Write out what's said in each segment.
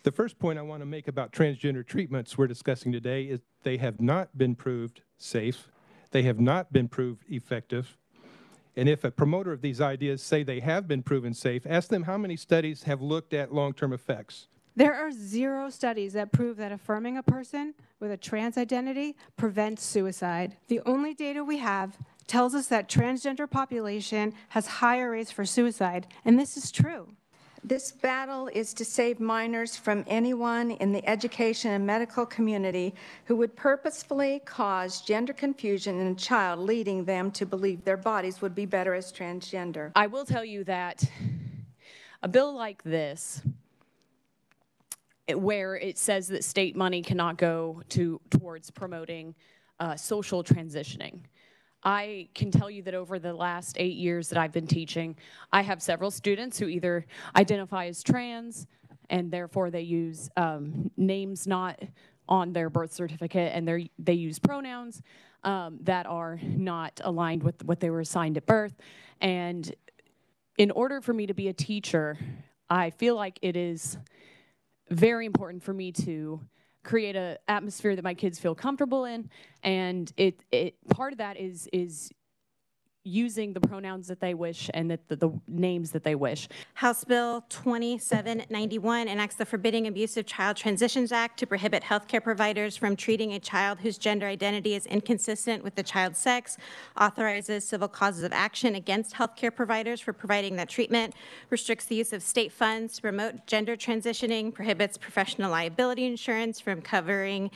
The first point I want to make about transgender treatments we're discussing today is they have not been proved safe. They have not been proved effective. And if a promoter of these ideas say they have been proven safe, ask them how many studies have looked at long-term effects. There are 0 studies that prove that affirming a person with a trans identity prevents suicide. The only data we have tells us that transgender population has higher rates for suicide, and this is true. This battle is to save minors from anyone in the education and medical community who would purposefully cause gender confusion in a child, leading them to believe their bodies would be better as transgender. I will tell you that a bill like this, where it says that state money cannot go towards promoting social transitioning, I can tell you that over the last 8 years that I've been teaching, I have several students who either identify as trans and therefore they use names not on their birth certificate, and they use pronouns that are not aligned with what they were assigned at birth. And in order for me to be a teacher, I feel like it is very important for me to create an atmosphere that my kids feel comfortable in, and part of that is using the pronouns that they wish and the names that they wish. House Bill 2791 enacts the Forbidding Abusive Child Transitions Act to prohibit healthcare providers from treating a child whose gender identity is inconsistent with the child's sex, authorizes civil causes of action against healthcare providers for providing that treatment, restricts the use of state funds to promote gender transitioning, prohibits professional liability insurance from covering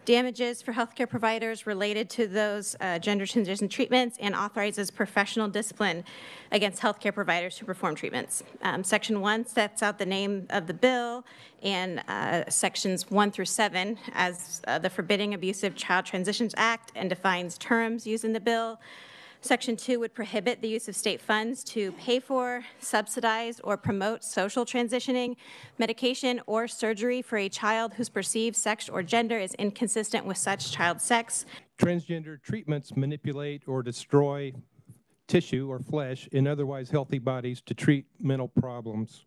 damages for healthcare providers related to those gender transition treatments, and authorizes professional discipline against healthcare providers who perform treatments. Section 1 sets out the name of the bill, and sections 1 through 7 as the Forbidding Abusive Child Transitions Act, and defines terms used in the bill. Section 2 would prohibit the use of state funds to pay for, subsidize, or promote social transitioning, medication, or surgery for a child whose perceived sex or gender is inconsistent with such child's sex. Transgender treatments manipulate or destroy tissue or flesh in otherwise healthy bodies to treat mental problems.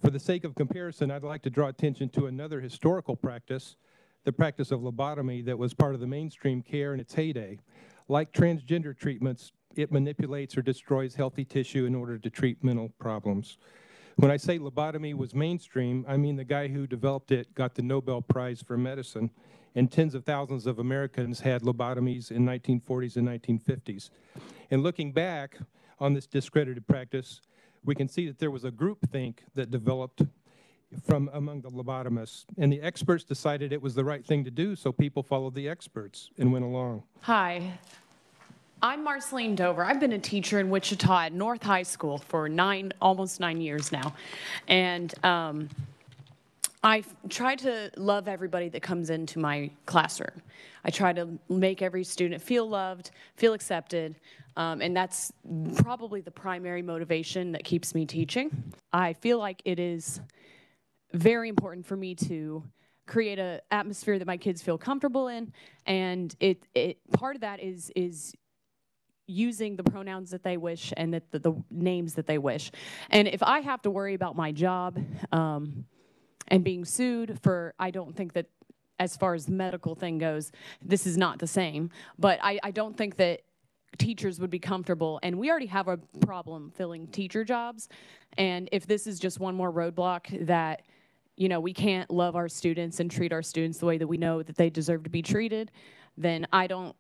For the sake of comparison, I'd like to draw attention to another historical practice, the practice of lobotomy that was part of the mainstream care in its heyday. Like transgender treatments, it manipulates or destroys healthy tissue in order to treat mental problems. When I say lobotomy was mainstream, I mean the guy who developed it got the Nobel Prize for medicine, and tens of thousands of Americans had lobotomies in 1940s and 1950s. And looking back on this discredited practice, we can see that there was a groupthink that developed from among the lobotomists, and the experts decided it was the right thing to do, so people followed the experts and went along. Hi, I'm Marceline Dover. I've been a teacher in Wichita at North High School for almost 9 years now, and I try to love everybody that comes into my classroom. I try to make every student feel loved, feel accepted, and that's probably the primary motivation that keeps me teaching. I feel like it is very important for me to create an atmosphere that my kids feel comfortable in, and part of that is using the pronouns that they wish and the names that they wish. And if I have to worry about my job and being sued for, I don't think that, as far as the medical thing goes, this is not the same, but I don't think that teachers would be comfortable, and we already have a problem filling teacher jobs, and if this is just one more roadblock that, you know, we can't love our students and treat our students the way that we know that they deserve to be treated, then I don't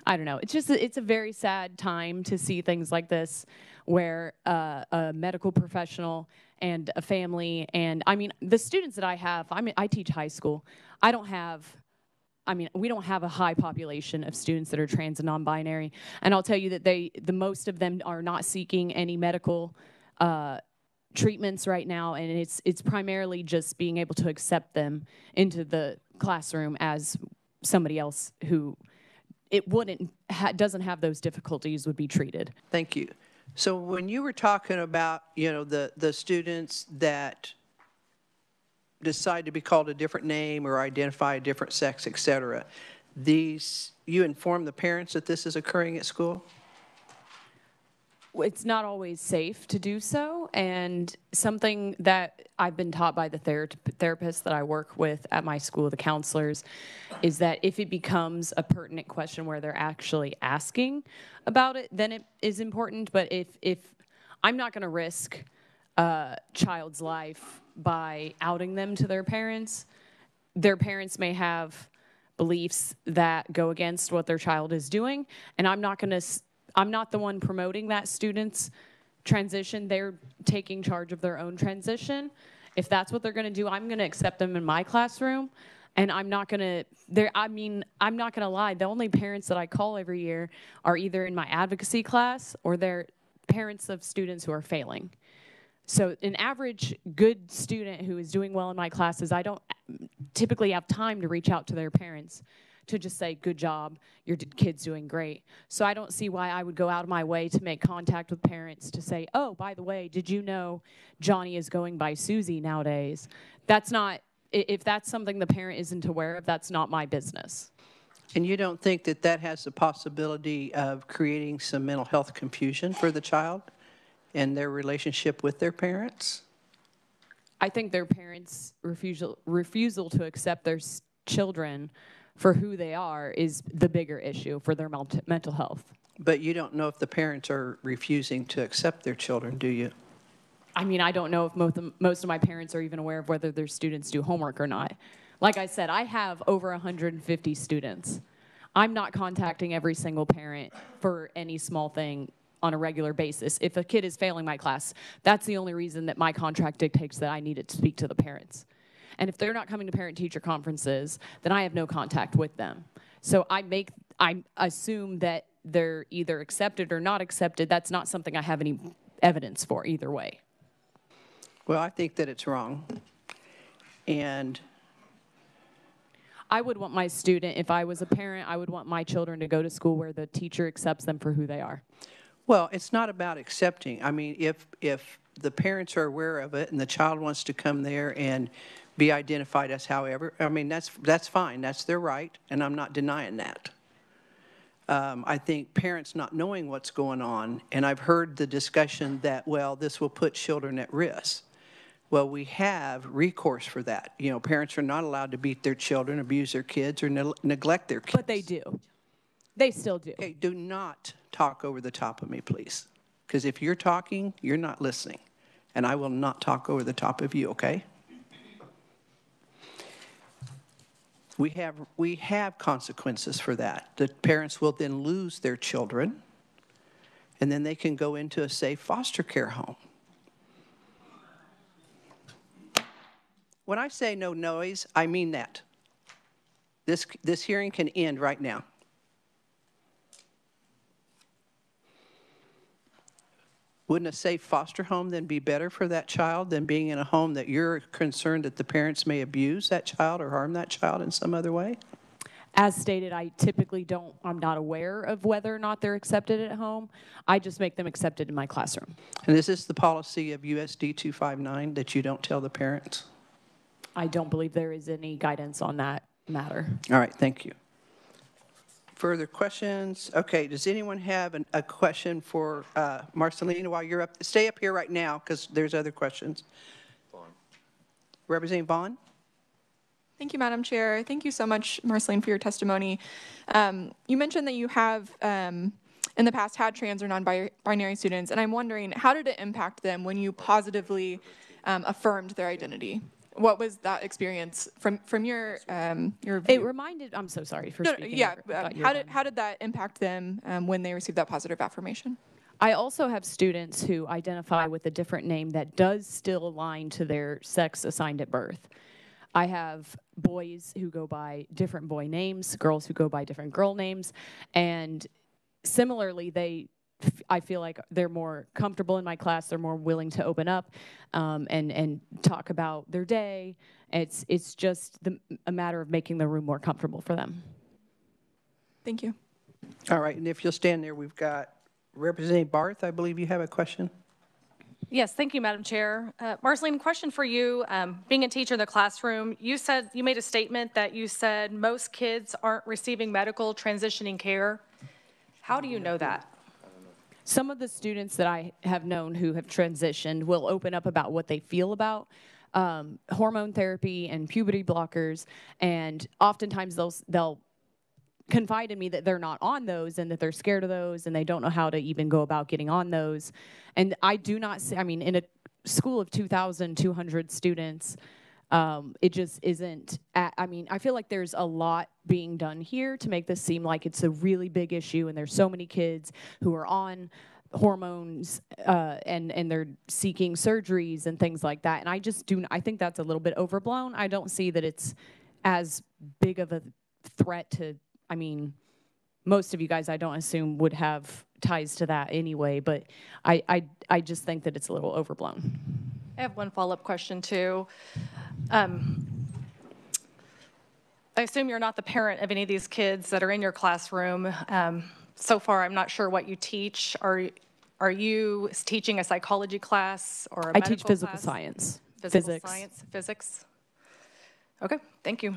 know. It's a very sad time to see things like this, where a medical professional and a family, and I mean, the students that I have, I teach high school. We don't have a high population of students that are trans and non-binary, and I'll tell you that the most of them are not seeking any medical treatments right now, and it's primarily just being able to accept them into the classroom as somebody else who doesn't have those difficulties would be treated. Thank you. So when you were talking about, you know, the students that decide to be called a different name or identify a different sex, etc., you inform the parents that this is occurring at school? it's not always safe to do so, and something that I've been taught by the therapists that I work with at my school, the counselors, is that if it becomes a pertinent question where they're actually asking about it, then it is important. But if I'm not going to risk a child's life by outing them to their parents may have beliefs that go against what their child is doing, and I'm not the one promoting that student's transition. They're taking charge of their own transition. If that's what they're going to do, I'm going to accept them in my classroom, and I'm not going to, I'm not going to lie. The only parents that I call every year are either in my advocacy class or they're parents of students who are failing. So an average good student who is doing well in my classes, I don't typically have time to reach out to their parents to just say, good job, your kid's doing great. So I don't see why I would go out of my way to make contact with parents to say, oh, by the way, did you know Johnny is going by Susie nowadays? That's not, if that's something the parent isn't aware of, that's not my business. And you don't think that that has the possibility of creating some mental health confusion for the child and their relationship with their parents? I think their parents' refusal to accept their children for who they are is the bigger issue for their mental health. But you don't know if the parents are refusing to accept their children, do you? I mean, I don't know if most of my parents are even aware of whether their students do homework or not. Like I said, I have over 150 students. I'm not contacting every single parent for any small thing on a regular basis. If a kid is failing my class, that's the only reason that my contract dictates that I needed to speak to the parents. And if they're not coming to parent-teacher conferences, then I have no contact with them. So I assume that they're either accepted or not accepted. That's not something I have any evidence for either way. Well, I think that it's wrong. And I would want my student, if I was a parent, I would want my children to go to school where the teacher accepts them for who they are. well, it's not about accepting. I mean, if the parents are aware of it and the child wants to come there and be identified as however, I mean, that's fine. That's their right, and I'm not denying that. I think parents not knowing what's going on, and I've heard the discussion that, well, this will put children at risk. Well, we have recourse for that. You know, parents are not allowed to beat their children, abuse their kids, or neglect their kids. But they do. They still do. Okay, do not talk over the top of me, please. Because if you're talking, you're not listening. And I will not talk over the top of you, okay? We have consequences for that. The parents will then lose their children, and then they can go into a safe foster care home. When I say no noise, I mean that. This hearing can end right now. Wouldn't a safe foster home then be better for that child than being in a home that you're concerned that the parents may abuse that child or harm that child in some other way? As stated, I'm not aware of whether or not they're accepted at home. I just make them accepted in my classroom. And is this the policy of USD 259 that you don't tell the parents? I don't believe there is any guidance on that matter. All right, thank you. Further questions? Okay, does anyone have a question for Marcelina while you're up? Stay up here right now because there's other questions. Vaughn. Representative Vaughn? Thank you, Madam Chair. Thank you so much, Marceline, for your testimony. You mentioned that you have, in the past, had trans or non-binary students, and I'm wondering, how did it impact them when you positively affirmed their identity? What was that experience from your view? It reminded, I'm so sorry for speaking. Yeah, how did that impact them when they received that positive affirmation? I also have students who identify with a different name that does still align to their sex assigned at birth. I have boys who go by different boy names, girls who go by different girl names, and similarly, I feel like they're more comfortable in my class. They're more willing to open up and talk about their day. It's just a matter of making the room more comfortable for them. Thank you. All right, and if you'll stand there, we've got Representative Barth. I believe you have a question. Yes, thank you, Madam Chair. Marceline, question for you. Being a teacher in the classroom, you made a statement that you said most kids aren't receiving medical transitioning care. How do you know that? some of the students that I have known who have transitioned will open up about what they feel about hormone therapy and puberty blockers, and oftentimes they'll confide in me that they're not on those and that they're scared of those and they don't know how to even go about getting on those. And I do not see, I mean, in a school of 2,200 students, it just isn't, I mean, I feel like there's a lot being done here to make this seem like it's a really big issue, and there's so many kids who are on hormones and they're seeking surgeries and things like that. And I think that's a little bit overblown. I don't see that it's as big of a threat to, I mean, most of you guys I don't assume would have ties to that anyway, but I just think that it's a little overblown. I have one follow-up question too. I assume you're not the parent of any of these kids that are in your classroom. So far, I'm not sure what you teach. Are you teaching a psychology class or a medical class? I teach physical science. Physics. Okay, thank you.